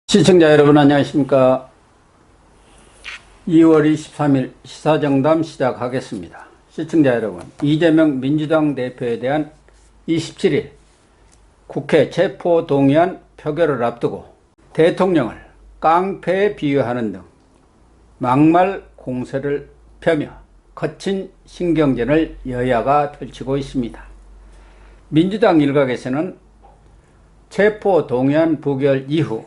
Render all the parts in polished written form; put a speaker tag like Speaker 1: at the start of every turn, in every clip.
Speaker 1: 시청자 여러분 안녕하십니까. 2월 23일 시사정담 시작하겠습니다. 시청자 여러분, 이재명 민주당 대표에 대한 27일 국회 체포동의안 표결을 앞두고 대통령을 깡패에 비유하는 등 막말 공세를 펴며 거친 신경전을 여야가 펼치고 있습니다. 민주당 일각에서는 체포동의안 부결 이후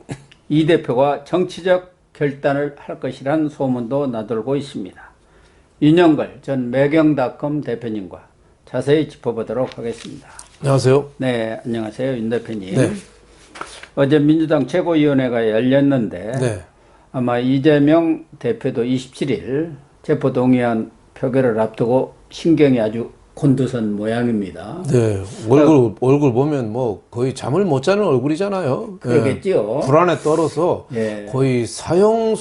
Speaker 1: 이 대표가 정치적 결단을 할 것이란 소문도 나돌고 있습니다. 윤영걸 전 매경닷컴 대표님과 자세히 짚어보도록 하겠습니다.
Speaker 2: 안녕하세요.
Speaker 1: 네, 안녕하세요. 윤 대표님.
Speaker 2: 네.
Speaker 1: 어제 민주당 최고위원회가 열렸는데
Speaker 2: 네.
Speaker 1: 아마 이재명 대표도 27일 체포동의안 표결을 앞두고 신경이 아주 곤두선 모양입니다.
Speaker 2: 네. 얼굴 보면 뭐 거의 잠을 못 자는 얼굴이잖아요.
Speaker 1: 그러겠죠.
Speaker 2: 네. 불안에 떨어서
Speaker 1: 예.
Speaker 2: 거의 사형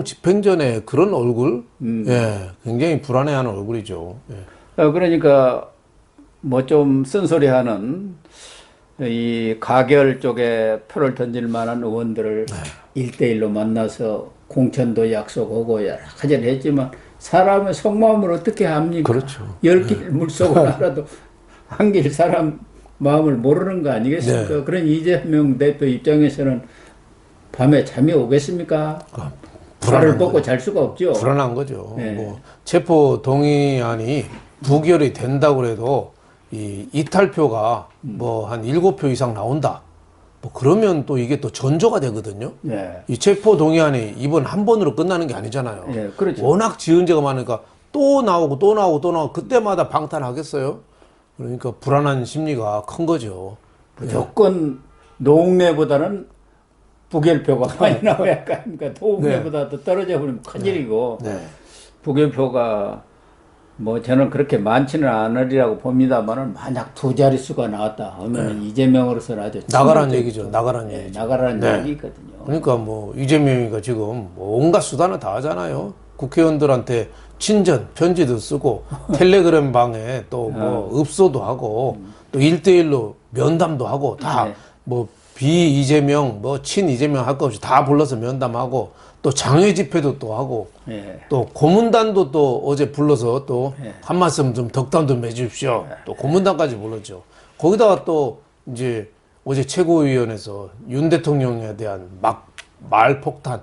Speaker 2: 집행전에 그런 얼굴. 예. 굉장히 불안해하는 얼굴이죠. 예.
Speaker 1: 그러니까 뭐 좀 쓴소리하는 이 가결 쪽에 표를 던질 만한 의원들을 1대1로 만나서 공천도 약속하고 여러 가지를 했지만 사람의 속마음을 어떻게 합니까?
Speaker 2: 그렇죠.
Speaker 1: 10길 물속을 알아도 한 길 사람 마음을 모르는 거 아니겠습니까?
Speaker 2: 네.
Speaker 1: 그런 이재명 대표 입장에서는 밤에 잠이 오겠습니까? 발을 뻗고 잘 수가 없죠.
Speaker 2: 불안한 거죠.
Speaker 1: 네.
Speaker 2: 뭐 체포 동의안이 부결이 된다고 해도 이 이탈표가 뭐 한 7표 이상 나온다. 뭐 그러면 또 이게 또 전조가 되거든요.
Speaker 1: 네.
Speaker 2: 이 체포 동의안이 이번 한 번으로 끝나는 게 아니잖아요.
Speaker 1: 네, 그렇죠.
Speaker 2: 워낙 지은재가 많으니까 또 나오고 또 나오고 또 나오고 그때마다 방탄하겠어요? 그러니까 불안한 심리가 큰 거죠.
Speaker 1: 무조건 노웅래보다는 부결표가 많이 나와야 할까니까 노웅래보다 더 떨어져 버리면 큰일이고
Speaker 2: 네.
Speaker 1: 부결표가 뭐 저는 그렇게 많지는 않으리라고 봅니다만은 만약 두 자릿수가 나왔다 하면 이재명으로서는 아주
Speaker 2: 나가라는 얘기죠. 나가라는
Speaker 1: 네,
Speaker 2: 얘기죠.
Speaker 1: 나가라는
Speaker 2: 네.
Speaker 1: 얘기거든요.
Speaker 2: 그러니까 뭐 이재명이가 지금 뭐 온갖 수단을 다 하잖아요. 국회의원들한테 친전 편지도 쓰고 텔레그램 방에 또 뭐 읍소도 하고 또 1대1로 면담도 하고 다 뭐 비이재명 뭐 친 이재명 할 것 없이 다 불러서 면담하고 또 장외 집회도 또 하고
Speaker 1: 예.
Speaker 2: 또 고문단도 또 어제 불러서 또 한 말씀 좀 덕담도 해주십시오. 또 고문단까지 불렀죠. 거기다가 또 이제 어제 최고위원회에서 윤 대통령에 대한 말폭탄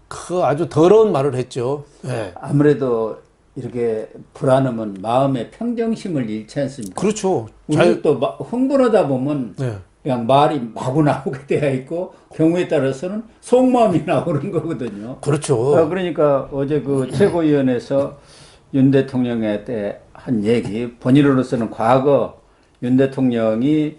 Speaker 2: 그 아주 더러운 말을 했죠. 예.
Speaker 1: 아무래도 이렇게 불안하면 마음의 평정심을 잃지 않습니까?
Speaker 2: 그렇죠.
Speaker 1: 우리 또 흥분하다 보면
Speaker 2: 네.
Speaker 1: 그냥 말이 마구 나오게 되어 있고 경우에 따라서는 속마음이 나오는 거거든요.
Speaker 2: 그렇죠.
Speaker 1: 그러니까 어제 그 최고위원회에서 윤 대통령에 대해 한 얘기, 본인으로서는 과거 윤 대통령이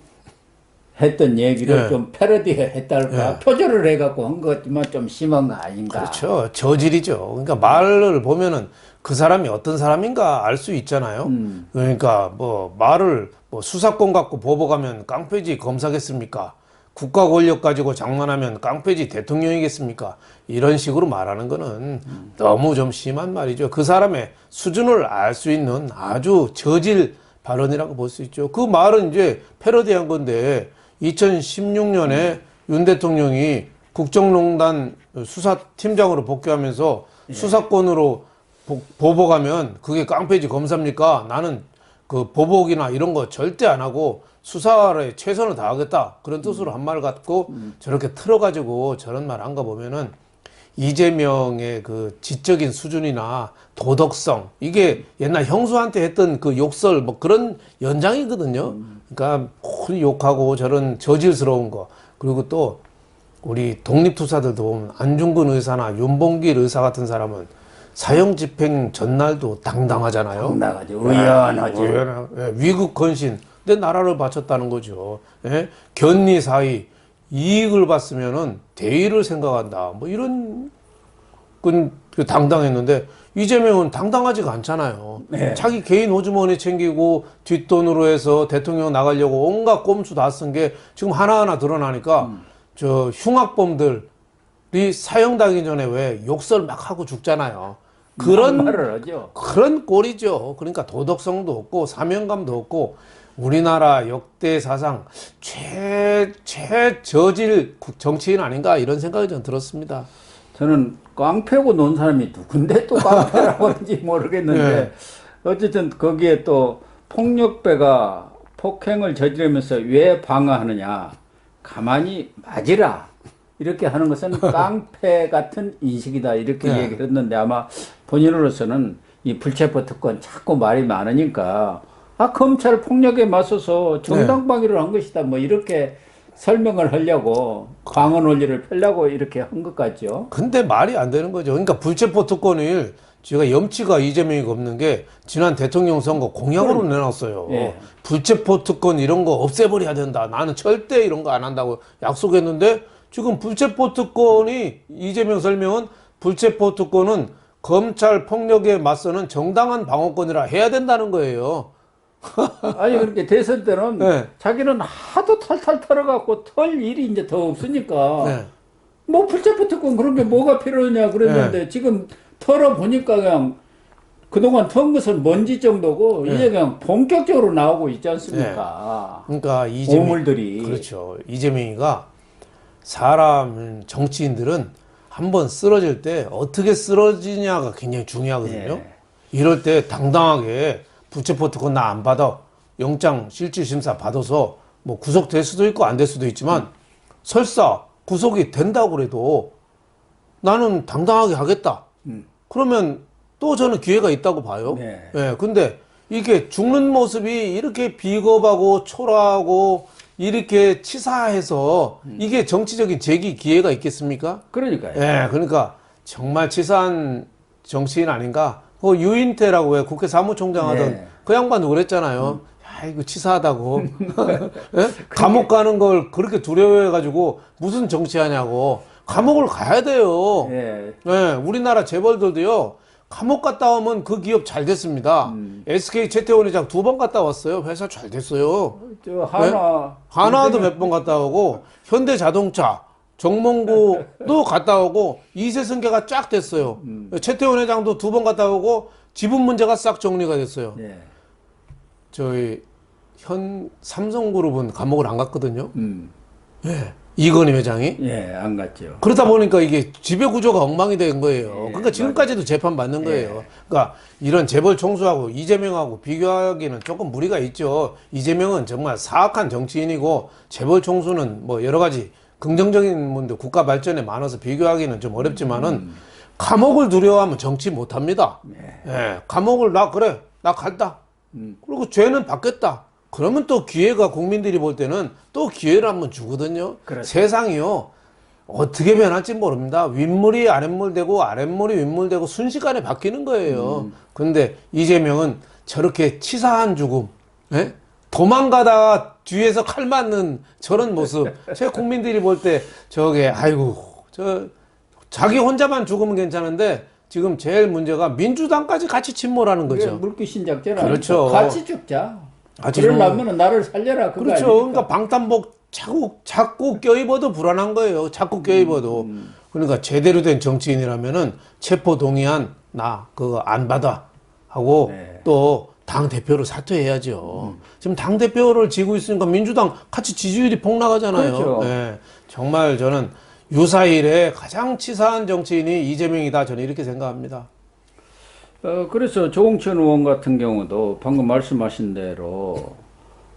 Speaker 1: 했던 얘기를
Speaker 2: 네.
Speaker 1: 좀 패러디 했달까, 표절을 해갖고 한 것 같지만 좀 심한 거 아닌가.
Speaker 2: 그렇죠. 저질이죠. 그러니까 말을 보면은 그 사람이 어떤 사람인가 알 수 있잖아요. 그러니까 뭐 말을 뭐 수사권 갖고 보복하면 깡패지 검사겠습니까? 국가 권력 가지고 장난하면 깡패지 대통령이겠습니까? 이런 식으로 말하는 거는 너무 좀 심한 말이죠. 그 사람의 수준을 알 수 있는 아주 저질 발언이라고 볼 수 있죠. 그 말은 이제 패러디한 건데 2016년에 윤 대통령이 국정농단 수사팀장으로 복귀하면서 수사권으로 보복하면 그게 깡패지 검사입니까? 나는 그 보복이나 이런 거 절대 안 하고 수사에 최선을 다하겠다. 그런 뜻으로 한 말 갖고 저렇게 틀어가지고 저런 말 한 거 보면은 이재명의 그 지적인 수준이나 도덕성 이게 옛날 형수한테 했던 그 욕설 뭐 그런 연장이거든요. 그러니까 큰 욕하고 저런 저질스러운 거 그리고 또 우리 독립투사들도 보면 안중근 의사나 윤봉길 의사 같은 사람은 사형 집행 전날도 당당하잖아요.
Speaker 1: 당당하죠. 의연하죠.
Speaker 2: 예, 위국 헌신. 내 나라를 바쳤다는 거죠. 예? 견리 사의 이익을 봤으면은 대의를 생각한다. 뭐 이런 그 당당했는데 이재명은 당당하지가 않잖아요.
Speaker 1: 네.
Speaker 2: 자기 개인 호주머니 챙기고 뒷돈으로 해서 대통령 나가려고 온갖 꼼수 다 쓴 게 지금 하나하나 드러나니까 저 흉악범들이 사형당하기 전에 왜 욕설 막 하고 죽잖아요. 그런
Speaker 1: 말을 하죠.
Speaker 2: 그런 꼴이죠. 그러니까 도덕성도 없고 사명감도 없고 우리나라 역대 사상 최저질 정치인 아닌가 이런 생각이 좀 들었습니다.
Speaker 1: 저는 깡패고 논 사람이 누군데 또 깡패라고 하는지 모르겠는데
Speaker 2: 네.
Speaker 1: 어쨌든 거기에 또 폭력배가 폭행을 저지르면서 왜 방어하느냐, 가만히 맞으라 이렇게 하는 것은 깡패 같은 인식이다 이렇게
Speaker 2: 네.
Speaker 1: 얘기를 했는데 아마 본인으로서는 이 불체포 특권 자꾸 말이 많으니까 검찰 폭력에 맞서서 정당방위를 한 것이다 뭐 이렇게 설명을 하려고 방어 논리를 펴려고 이렇게 한 것 같죠.
Speaker 2: 근데 말이 안 되는 거죠. 그러니까 불체포 특권을 제가 염치가 이재명이 없는 게 지난 대통령 선거 공약으로 내놨어요.
Speaker 1: 예.
Speaker 2: 불체포 특권 이런 거 없애버려야 된다. 나는 절대 이런 거 안 한다고 약속했는데 지금 불체포 특권이 이재명 설명은 불체포 특권은 검찰 폭력에 맞서는 정당한 방어권이라 해야 된다는 거예요.
Speaker 1: 아니 그렇게 대선 때는
Speaker 2: 네.
Speaker 1: 자기는 하도 탈탈 털어갖고 털 일이 이제 더 없으니까
Speaker 2: 네.
Speaker 1: 뭐 불체포 특권 그런 게 뭐가 필요하냐 그랬는데 지금 털어 보니까 그냥 그동안 턴 것은 먼지 정도고 이제 그냥 본격적으로 나오고 있지 않습니까?
Speaker 2: 그러니까 이재명
Speaker 1: 보물들이.
Speaker 2: 그렇죠. 이재명이가 사람 정치인들은 한번 쓰러질 때 어떻게 쓰러지냐가 굉장히 중요하거든요.
Speaker 1: 예.
Speaker 2: 이럴 때 당당하게 불체포 특권 나 안 받아 영장 실질 심사 받아서 뭐 구속될 수도 있고 안 될 수도 있지만 설사 구속이 된다고 그래도 나는 당당하게 하겠다. 그러면 또 저는 기회가 있다고 봐요.
Speaker 1: 네.
Speaker 2: 예, 근데 이게 죽는 모습이 이렇게 비겁하고 초라하고 이렇게 치사해서 이게 정치적인 재기 기회가 있겠습니까?
Speaker 1: 그러니까요.
Speaker 2: 예, 그러니까 정말 치사한 정치인 아닌가? 그 유인태라고 왜 국회 사무총장 하던
Speaker 1: 네.
Speaker 2: 그 양반도 그랬잖아요. 야, 이거 치사하다고. 예? 감옥 가는 걸 그렇게 두려워해가지고 무슨 정치하냐고. 감옥을 가야 돼요.
Speaker 1: 예.
Speaker 2: 예, 우리나라 재벌들도요. 감옥 갔다 오면 그 기업 잘 됐습니다. SK 최태원 회장 2번 갔다 왔어요. 회사 잘 됐어요.
Speaker 1: 저 하나
Speaker 2: 하나도 몇 번 갔다 오고 현대자동차 정몽구도 갔다 오고 이세승계가 쫙 됐어요. 최태원 회장도 2번 갔다 오고 지분 문제가 싹 정리가 됐어요.
Speaker 1: 예.
Speaker 2: 저희 현 삼성그룹은 감옥을 안 갔거든요.
Speaker 1: 음.
Speaker 2: 예. 이건희 회장이.
Speaker 1: 예, 안 갔죠.
Speaker 2: 그러다 보니까 이게 지배 구조가 엉망이 된 거예요. 그러니까 지금까지도 재판 받는 거예요. 그러니까 이런 재벌 총수하고 이재명하고 비교하기는 조금 무리가 있죠. 이재명은 정말 사악한 정치인이고 재벌 총수는 뭐 여러 가지 긍정적인 분들 국가 발전에 많아서 비교하기는 좀 어렵지만은 감옥을 두려워하면 정치 못 합니다. 예. 감옥을 나 간다. 그리고 죄는 받겠다. 그러면 또 기회가 국민들이 볼 때는 또 기회를 한번 주거든요.
Speaker 1: 그렇죠.
Speaker 2: 세상이요. 어떻게 변할지 모릅니다. 윗물이 아랫물 되고 아랫물이 윗물 되고 순식간에 바뀌는 거예요. 근데 이재명은 저렇게 치사한 죽음, 예? 도망가다가 뒤에서 칼 맞는 저런 모습. 제 국민들이 볼 때 저게 아이고 자기 혼자만 죽으면 괜찮은데 지금 제일 문제가 민주당까지 같이 침몰하는
Speaker 1: 그게
Speaker 2: 거죠.
Speaker 1: 물귀신 작전
Speaker 2: 그렇죠.
Speaker 1: 아닙니까? 같이 죽자.
Speaker 2: 같이
Speaker 1: 그러려면 나를 살려라. 그거
Speaker 2: 그렇죠.
Speaker 1: 아닙니까?
Speaker 2: 그러니까 방탄복 자꾸 껴입어도 불안한 거예요. 자꾸 껴입어도. 그러니까 제대로 된 정치인이라면은 체포 동의안 나 그거 안 받아 하고
Speaker 1: 네.
Speaker 2: 또 당 대표를 사퇴해야죠. 지금 당 대표를 지고 있으니까 민주당 같이 지지율이 폭락하잖아요.
Speaker 1: 그렇죠.
Speaker 2: 네. 정말 저는 유사일에 가장 치사한 정치인이 이재명이다. 저는 이렇게 생각합니다.
Speaker 1: 그래서 조홍천 의원 같은 경우도 방금 말씀하신 대로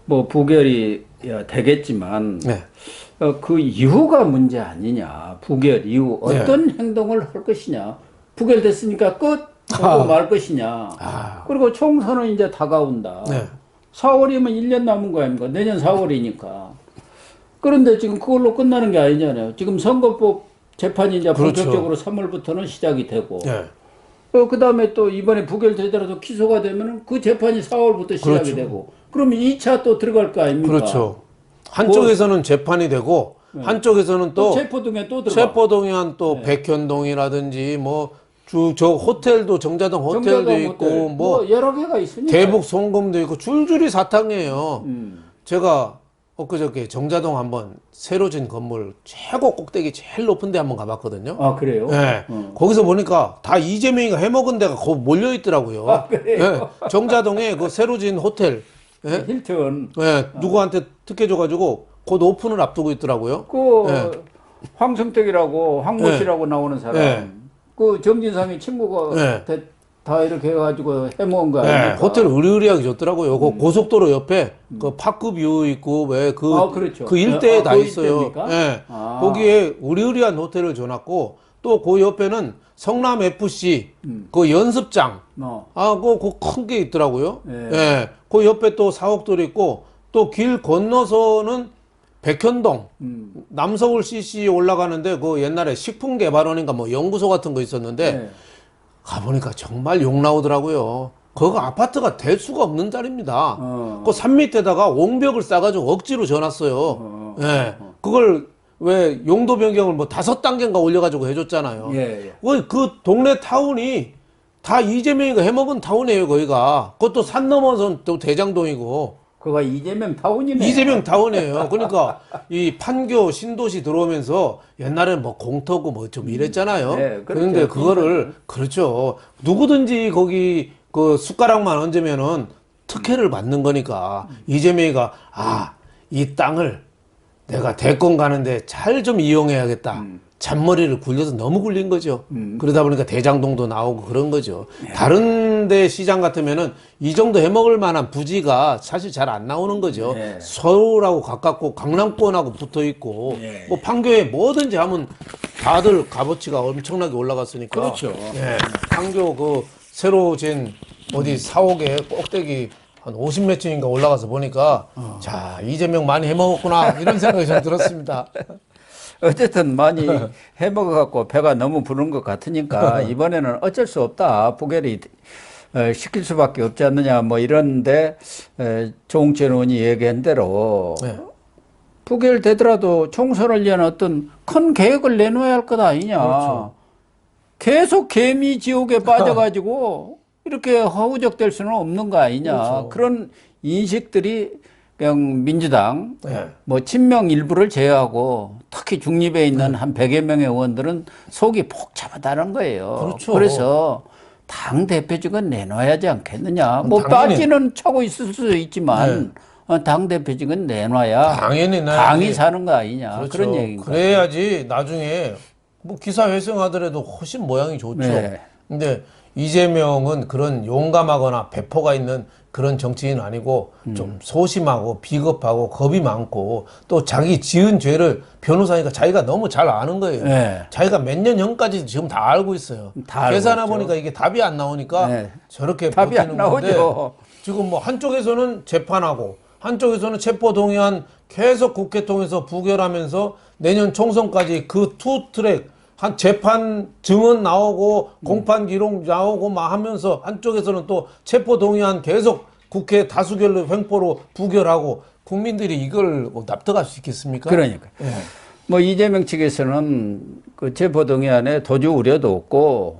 Speaker 1: 뭐 부결이 되겠지만
Speaker 2: 네.
Speaker 1: 그 이후가 문제 아니냐. 부결 이후 어떤 행동을 할 것이냐. 부결됐으니까 끝 하고 말 것이냐. 그리고 총선은 이제 다가온다.
Speaker 2: 네.
Speaker 1: 4월이면 1년 남은 거 아닙니까? 내년 4월이니까. 그런데 지금 그걸로 끝나는 게 아니잖아요. 지금 선거법 재판이 이제
Speaker 2: 그렇죠.
Speaker 1: 본격적으로 3월부터는 시작이 되고.
Speaker 2: 네.
Speaker 1: 그 다음에 또 이번에 부결되더라도 기소가 되면은 그 재판이 4월부터 시작이
Speaker 2: 그렇죠.
Speaker 1: 되고. 그러면 2차 또 들어갈 거 아닙니까?
Speaker 2: 그렇죠. 한쪽에서는 재판이 되고 한쪽에서는
Speaker 1: 또
Speaker 2: 또
Speaker 1: 체포동에 또 들어가.
Speaker 2: 체포동의안 또 백현동이라든지 뭐 저 호텔도 정자동 호텔도
Speaker 1: 정자동
Speaker 2: 있고
Speaker 1: 호텔.
Speaker 2: 뭐
Speaker 1: 여러 개가 있으니까.
Speaker 2: 대북 송금도 있고 줄줄이 사탕이에요. 제가 엊그저께 정자동 한번 새로 진 건물 최고 꼭대기 제일 높은 데 한번 가봤거든요.
Speaker 1: 아, 그래요?
Speaker 2: 예. 거기서 보니까 다 이재명이가 해먹은 데가 거기 몰려 있더라고요.
Speaker 1: 아, 그래요?
Speaker 2: 예. 정자동에 그 새로 진 호텔. 예.
Speaker 1: 힐튼.
Speaker 2: 예. 누구한테 특혜줘가지고 곧 오픈을 앞두고 있더라고요.
Speaker 1: 그
Speaker 2: 예.
Speaker 1: 황성택이라고 황모 씨라고 나오는 사람.
Speaker 2: 예.
Speaker 1: 그 정진상의 친구가
Speaker 2: 예.
Speaker 1: 다 이렇게 해가지고 해먹은 거
Speaker 2: 예.
Speaker 1: 아닙니까?
Speaker 2: 호텔 의리의리하게 줬더라고요. 그 고속도로 옆에 그 파크뷰 있고 왜
Speaker 1: 아, 그렇죠.
Speaker 2: 그 일대에
Speaker 1: 아,
Speaker 2: 다
Speaker 1: 그
Speaker 2: 있어요.
Speaker 1: 일대입니까?
Speaker 2: 예.
Speaker 1: 아.
Speaker 2: 거기에 의리의리한 호텔을 줘놨고 또 그 옆에는 성남 FC 그 연습장
Speaker 1: 어.
Speaker 2: 그 큰 게 있더라고요.
Speaker 1: 예.
Speaker 2: 예. 그 옆에 또 사옥들이 있고 또 길 건너서는 백현동 남서울 CC 올라가는데 그 옛날에 식품개발원인가 뭐 연구소 같은 거 있었는데
Speaker 1: 예.
Speaker 2: 가보니까 정말 욕 나오더라고요. 거기 아파트가 될 수가 없는 자리입니다.
Speaker 1: 어.
Speaker 2: 그 산 밑에다가 옹벽을 싸가지고 억지로 져놨어요. 예. 그걸 왜 용도 변경을 뭐 5단계인가 올려가지고 해줬잖아요.
Speaker 1: 예, 예.
Speaker 2: 그 동네 타운이 다 이재명이가 해먹은 타운이에요, 거기가. 그것도 산 넘어선 또 대장동이고.
Speaker 1: 그가 이재명 타운이네.
Speaker 2: 이재명 타운이에요. 그러니까 이 판교 신도시 들어오면서 옛날에는 뭐 공터고 뭐 좀 이랬잖아요.
Speaker 1: 네, 그렇죠.
Speaker 2: 그런데 그거를 그렇죠. 누구든지 거기 그 숟가락만 얹으면은 특혜를 받는 거니까 이재명이가 이 땅을 내가 대권 가는데 잘 좀 이용해야겠다. 잔머리를 굴려서 너무 굴린 거죠. 그러다 보니까 대장동도 나오고 그런 거죠. 다른 데 시장 같으면은 이 정도 해먹을 만한 부지가 사실 잘 안 나오는 거죠.
Speaker 1: 네.
Speaker 2: 서울하고 가깝고 강남권하고 붙어 있고
Speaker 1: 네.
Speaker 2: 뭐 판교에 뭐든지 하면 다들 값어치가 엄청나게 올라갔으니까.
Speaker 1: 그렇죠.
Speaker 2: 예. 판교 그 새로 진 어디 사옥에 꼭대기 한 50몇 층인가 올라가서 보니까 자, 이재명 많이 해먹었구나 이런 생각이 좀 들었습니다.
Speaker 1: 어쨌든 많이 해먹어갖고 배가 너무 부른 것 같으니까 이번에는 어쩔 수 없다. 부결이 시킬 수밖에 없지 않느냐 뭐 이런데 조홍천 의원이 얘기한 대로
Speaker 2: 네.
Speaker 1: 부결되더라도 총선을 위한 어떤 큰 계획을 내놓아야 할 것 아니냐.
Speaker 2: 그렇죠.
Speaker 1: 계속 개미 지옥에 빠져가지고 이렇게 허우적될 수는 없는 거 아니냐.
Speaker 2: 그렇죠.
Speaker 1: 그런 인식들이 그냥 민주당
Speaker 2: 네.
Speaker 1: 뭐 친명 일부를 제외하고 특히 중립에 있는 한 100여 명의 의원들은 속이 복잡하다는 거예요.
Speaker 2: 그렇죠.
Speaker 1: 그래서 당 대표직은 내놔야지 않겠느냐. 뭐
Speaker 2: 당연히.
Speaker 1: 빠지는 차고 있을 수 있지만 당 대표직은 내놔야
Speaker 2: 당연히
Speaker 1: 당이 사는 거 아니냐.
Speaker 2: 그렇죠.
Speaker 1: 그런 얘기인 거예요.
Speaker 2: 그래야지 나중에 뭐 기사 회생하더라도 훨씬 모양이 좋죠.
Speaker 1: 네.
Speaker 2: 근데 이재명은 그런 용감하거나 배포가 있는 그런 정치인은 아니고 좀 소심하고 비겁하고 겁이 많고 또 자기 지은 죄를 변호사니까 자기가 너무 잘 아는 거예요.
Speaker 1: 네.
Speaker 2: 자기가 몇 년 전까지 지금 다 알고 있어요.
Speaker 1: 다 알고
Speaker 2: 계산해
Speaker 1: 있죠.
Speaker 2: 보니까 이게 답이 안 나오니까
Speaker 1: 네.
Speaker 2: 저렇게
Speaker 1: 답이 안
Speaker 2: 버티는 건데
Speaker 1: 나오죠.
Speaker 2: 지금 뭐 한쪽에서는 재판하고 한쪽에서는 체포동의안 계속 국회 통해서 부결하면서 내년 총선까지 그 투 트랙 한 재판 증언 나오고 공판 기록 나오고 막 하면서 한쪽에서는 또 체포 동의안 계속 국회 다수결로 횡포로 부결하고 국민들이 이걸 납득할 수 있겠습니까?
Speaker 1: 그러니까.
Speaker 2: 예.
Speaker 1: 뭐 이재명 측에서는 그 체포동의안에 도주 우려도 없고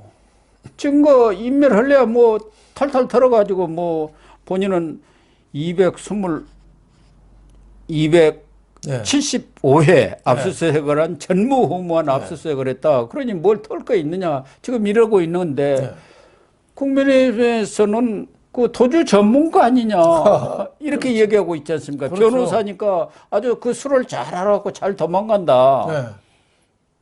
Speaker 1: 증거 인멸하려야 뭐 탈탈 털어가지고 뭐 본인은 275회 압수수색을 한 전무후무한 압수수색을 했다. 그러니 뭘 털 거 있느냐. 지금 이러고 있는데 국민의힘에서는 그 도주 전문가 아니냐. 이렇게 얘기하고 있지 않습니까?
Speaker 2: 그렇죠.
Speaker 1: 변호사니까 아주 그 수를 잘 알아갖고 잘 도망간다.
Speaker 2: 네.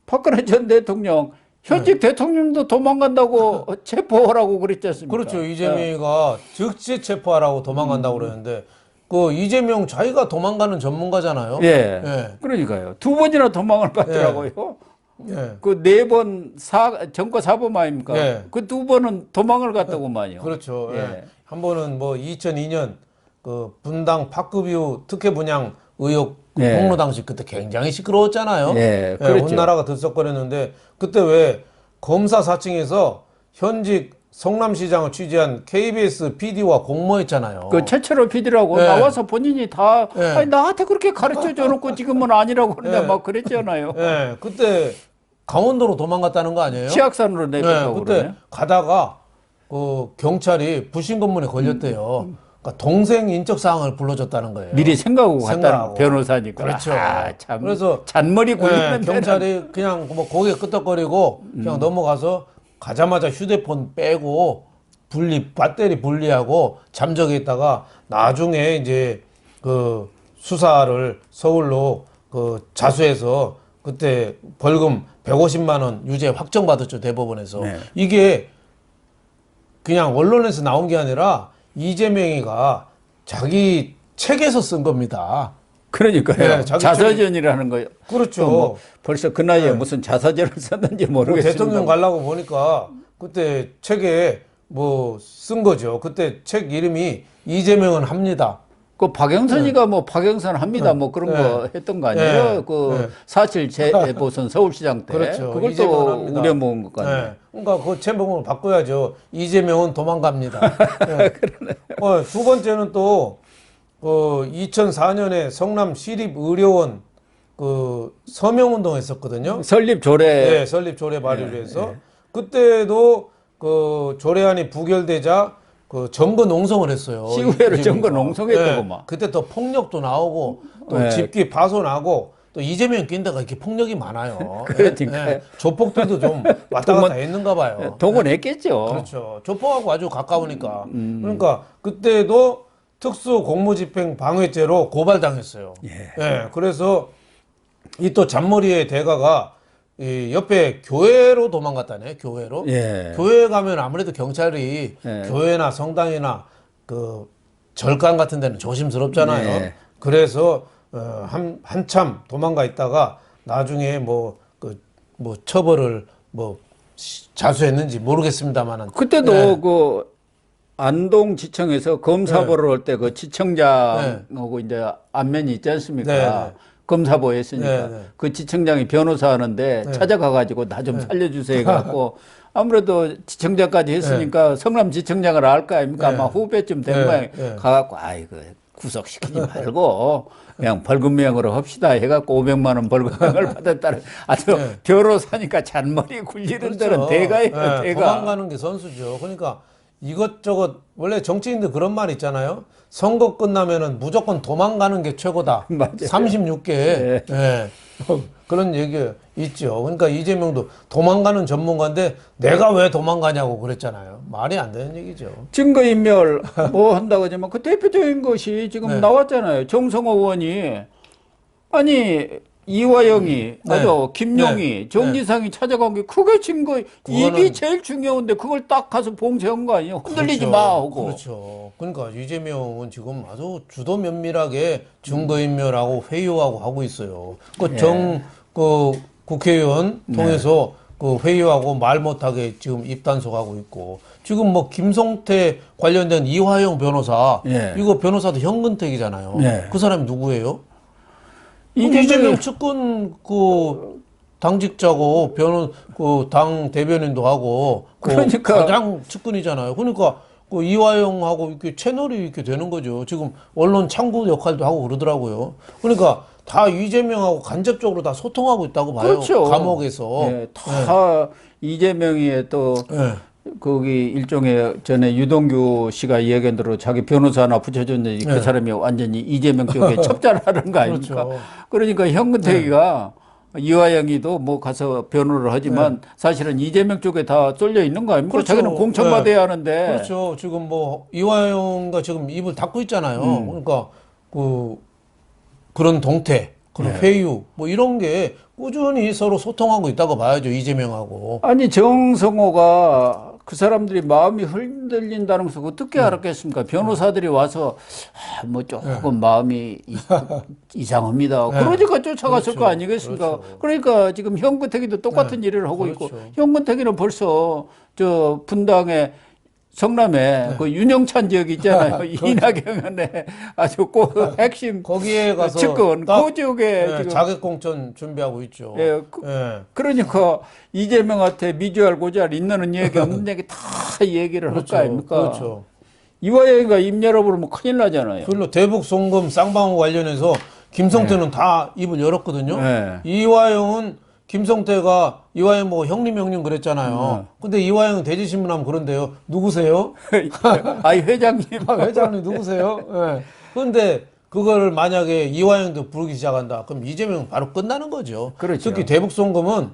Speaker 1: 박근혜 전 대통령 현직 대통령도 도망간다고 체포하라고 그랬지 않습니까?
Speaker 2: 그렇죠. 이재명이가 즉시 체포하라고 도망간다고 그러는데 그 이재명 자기가 도망가는 전문가잖아요.
Speaker 1: 예.
Speaker 2: 예.
Speaker 1: 그러니까요. 2번이나 도망을 갔더라고요.
Speaker 2: 예.
Speaker 1: 그 4번 정과 사범 아닙니까?
Speaker 2: 예.
Speaker 1: 그 2번은 도망을 갔다고만요.
Speaker 2: 그렇죠.
Speaker 1: 예.
Speaker 2: 예. 한 번은 뭐 2002년 그 분당 파크뷰 특혜 분양 의혹
Speaker 1: 예.
Speaker 2: 폭로 당시 그때 굉장히 시끄러웠잖아요.
Speaker 1: 예,
Speaker 2: 온
Speaker 1: 그랬죠.
Speaker 2: 나라가 들썩거렸는데 그때 왜 검사 사칭에서 현직 성남시장을 취재한 KBS PD와 공모했잖아요.
Speaker 1: 그 최철호 PD라고
Speaker 2: 예.
Speaker 1: 나와서 본인이 다
Speaker 2: 예.
Speaker 1: 아니, 나한테 그렇게 가르쳐 줘놓고 지금은 아니라고 그러는데
Speaker 2: 예.
Speaker 1: 막 그랬잖아요.
Speaker 2: 예, 그때 강원도로 도망갔다는 거 아니에요?
Speaker 1: 치악산으로
Speaker 2: 네,
Speaker 1: 내렸다고
Speaker 2: 그때
Speaker 1: 그러네.
Speaker 2: 가다가 그 경찰이 불신 검문에 걸렸대요. 그러니까 동생 인적 사항을 불러줬다는 거예요.
Speaker 1: 미리 생각하고
Speaker 2: 생각하고.
Speaker 1: 갔다는 변호사니까.
Speaker 2: 그렇죠.
Speaker 1: 참.
Speaker 2: 그래서
Speaker 1: 잔머리 굴리는
Speaker 2: 네,
Speaker 1: 데는.
Speaker 2: 경찰이 그냥 뭐 고개 끄덕거리고 그냥 넘어가서 가자마자 휴대폰 빼고 배터리 분리하고 잠적해 있다가 나중에 이제 그 수사를 서울로 그 자수해서 그때 벌금 150만 원 유죄 확정받았죠, 대법원에서.
Speaker 1: 네.
Speaker 2: 이게 그냥 언론에서 나온 게 아니라 이재명이가 자기 책에서 쓴 겁니다.
Speaker 1: 그러니까요.
Speaker 2: 네, 자기
Speaker 1: 자서전이라는 거예요.
Speaker 2: 그렇죠.
Speaker 1: 뭐 벌써 그 나이에 무슨 자서전을 썼는지
Speaker 2: 뭐
Speaker 1: 모르겠습니다.
Speaker 2: 대통령 가려고 보니까 그때 책에 뭐 쓴 거죠. 그때 책 이름이 이재명은 합니다.
Speaker 1: 그 박영선이가 뭐 박영선 합니다 뭐 그런 거 했던 거 아니에요?
Speaker 2: 네.
Speaker 1: 그
Speaker 2: 네.
Speaker 1: 사실 재보선 서울시장 때
Speaker 2: 그렇죠.
Speaker 1: 그걸
Speaker 2: 이재명은
Speaker 1: 또
Speaker 2: 합니다.
Speaker 1: 우려먹은 것 같네요.
Speaker 2: 네. 그러니까 그 제목을 바꿔야죠. 이재명은 도망갑니다. 네. 두 번째는 또 2004년에 성남 시립의료원 그 서명운동 했었거든요.
Speaker 1: 설립 조례
Speaker 2: 네, 설립 조례 발의를 해서 그때도 그 조례안이 부결되자 그 점거 농성을 했어요.
Speaker 1: 시의회로
Speaker 2: 이재명이.
Speaker 1: 점거 농성했다고만.
Speaker 2: 그때 또 폭력도 나오고 또
Speaker 1: 네.
Speaker 2: 집기 파손하고 또 이재명 낀데가 이렇게 폭력이 많아요.
Speaker 1: 그러니까요.
Speaker 2: 조폭들도 좀 왔다 갔다 했는가 봐요.
Speaker 1: 동원했겠죠.
Speaker 2: 그렇죠. 조폭하고 아주 가까우니까. 그러니까 그때도 특수 공무집행 방해죄로 고발당했어요. 예. 그래서 이 또 잔머리의 대가가 이 옆에 교회로 도망갔다네. 교회로.
Speaker 1: 예.
Speaker 2: 교회 가면 아무래도 경찰이
Speaker 1: 예.
Speaker 2: 교회나 성당이나 그 절간 같은 데는 조심스럽잖아요.
Speaker 1: 네.
Speaker 2: 그래서 한참 도망가 있다가 나중에 뭐 처벌을 자수했는지 모르겠습니다만은
Speaker 1: 그때도
Speaker 2: 네.
Speaker 1: 그 안동지청에서 검사 보러 올 때 그 지청장하고 이제 안면이 있지 않습니까?
Speaker 2: 네.
Speaker 1: 검사보 했으니까
Speaker 2: 네.
Speaker 1: 그 지청장이 변호사 하는데 찾아가가지고 나 좀 살려주세요 해갖고 아무래도 지청장까지 했으니까 성남지청장을 알 거 아닙니까? 아마 후배쯤 된 모양 가갖고 아이고 구속시키지 말고 그냥 벌금형으로 합시다 해갖고 500만 원 벌금형을 받았다는 아주 변호사니까 잔머리 굴리는 데는 대가예요. 대가.
Speaker 2: 도망가는 게 선수죠. 그러니까 이것저것 원래 정치인들 그런 말 있잖아요. 선거 끝나면은 무조건 도망가는 게 최고다.
Speaker 1: 맞아요.
Speaker 2: 36개. 예. 그런 얘기 있죠. 그러니까 이재명도 도망가는 전문가인데 내가 왜 도망가냐고 그랬잖아요. 말이 안 되는 얘기죠.
Speaker 1: 증거인멸 뭐 한다고 하지만 그 대표적인 것이 지금 나왔잖아요. 정성호 의원이 아니 이화영이 아주 김용희 정지상이 찾아간 게 그게 증거 입이 제일 중요한데 그걸 딱 가서 봉쇄한 거 아니에요. 흔들리지 마 하고.
Speaker 2: 그렇죠. 그러니까 이재명은 지금 아주 주도 면밀하게 증거인멸하고 회유하고 하고 있어요. 그 국회의원 통해서 그 회유하고 말 못하게 지금 입단속하고 있고 지금 뭐 김성태 관련된 이화영 변호사 이거 변호사도 현근택이잖아요. 그 사람이 누구예요? 이재명 측근 그 당직자고 그 당 대변인도 하고
Speaker 1: 그러니까
Speaker 2: 가장 측근이잖아요. 그러니까 그 이화영하고 이렇게 채널이 이렇게 되는 거죠. 지금 언론 창구 역할도 하고 그러더라고요. 그러니까 다 이재명하고 간접적으로 다 소통하고 있다고 봐요.
Speaker 1: 그렇죠.
Speaker 2: 감옥에서.
Speaker 1: 다 이재명이 또 거기 일종의 전에 유동규 씨가 이야기한 대로 자기 변호사 하나 붙여줬는데 그 사람이 완전히 이재명 쪽에 첩자라는 거 아닙니까?
Speaker 2: 그렇죠.
Speaker 1: 그러니까 현근택이가 이화영이도 뭐 가서 변호를 하지만 사실은 이재명 쪽에 다 쏠려 있는 거 아닙니까?
Speaker 2: 그렇죠.
Speaker 1: 자기는 공천받아야 하는데.
Speaker 2: 그렇죠. 지금 뭐 이화영과 지금 입을 닫고 있잖아요. 그러니까 그런 동태, 그런 회유 뭐 이런 게 꾸준히 서로 소통하고 있다고 봐야죠. 이재명하고.
Speaker 1: 아니 정성호가 그 사람들이 마음이 흔들린다는 것을 어떻게 알았겠습니까? 변호사들이 와서 뭐 조금 마음이 이상합니다. 그러니까 쫓아갔을 거 아니겠습니까? 그러니까 지금 현근택이도 똑같은 일을 하고 있고 현근택이는 벌써 저 분당에 성남에 그 윤영찬 지역 있잖아요. 이낙연의 아주 꼭 핵심
Speaker 2: 거기에 가서
Speaker 1: 측근 그 지역에 지금
Speaker 2: 자객공천 준비하고 있죠.
Speaker 1: 그러니까 이재명한테 미주알 고주알 있는 얘기 없는 얘기 다 얘기를 할 거 아닙니까?
Speaker 2: 그렇죠.
Speaker 1: 이화영이가 입 열어버리면 큰일 나잖아요.
Speaker 2: 그리고 대북 송금 쌍방울 관련해서 김성태는 다 입을 열었거든요. 이화영은 김성태가 이화영 뭐 형님 그랬잖아요. 근데 이화영 대지신문하면 그런데요. 누구세요?
Speaker 1: 아이 회장님.
Speaker 2: 회장님 누구세요? 예. 그런데 그걸 만약에 이화영도 부르기 시작한다. 그럼 이재명 바로 끝나는 거죠.
Speaker 1: 그렇죠.
Speaker 2: 특히 대북송금은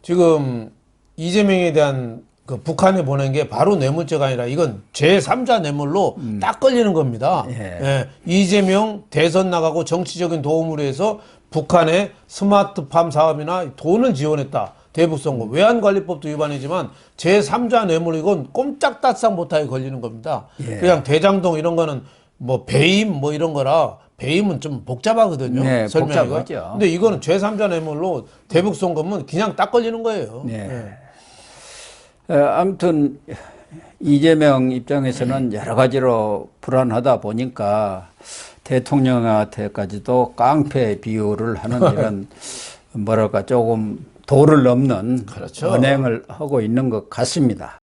Speaker 2: 지금 이재명에 대한 그 북한에 보낸 게 바로 뇌물죄가 아니라 이건 제3자 뇌물로 딱 걸리는 겁니다.
Speaker 1: 예.
Speaker 2: 예. 이재명 대선 나가고 정치적인 도움으로 해서 북한의 스마트팜 사업이나 돈을 지원했다. 대북선거 외환관리법도 위반이지만 제3자 뇌물 이건 꼼짝달싹 못하게 걸리는 겁니다.
Speaker 1: 예.
Speaker 2: 그냥 대장동 이런 거는 뭐 배임 뭐 이런 거라 배임은 좀 복잡하거든요.
Speaker 1: 네,
Speaker 2: 설명하기가.
Speaker 1: 복잡하죠.
Speaker 2: 근데 이거는 제3자 뇌물로 대북선거면 그냥 딱 걸리는 거예요.
Speaker 1: 네. 아무튼 이재명 입장에서는 여러 가지로 불안하다 보니까 대통령한테까지도 깡패 비유를 하는 이런 뭐랄까 조금 도를 넘는
Speaker 2: 그렇죠.
Speaker 1: 언행을 하고 있는 것 같습니다.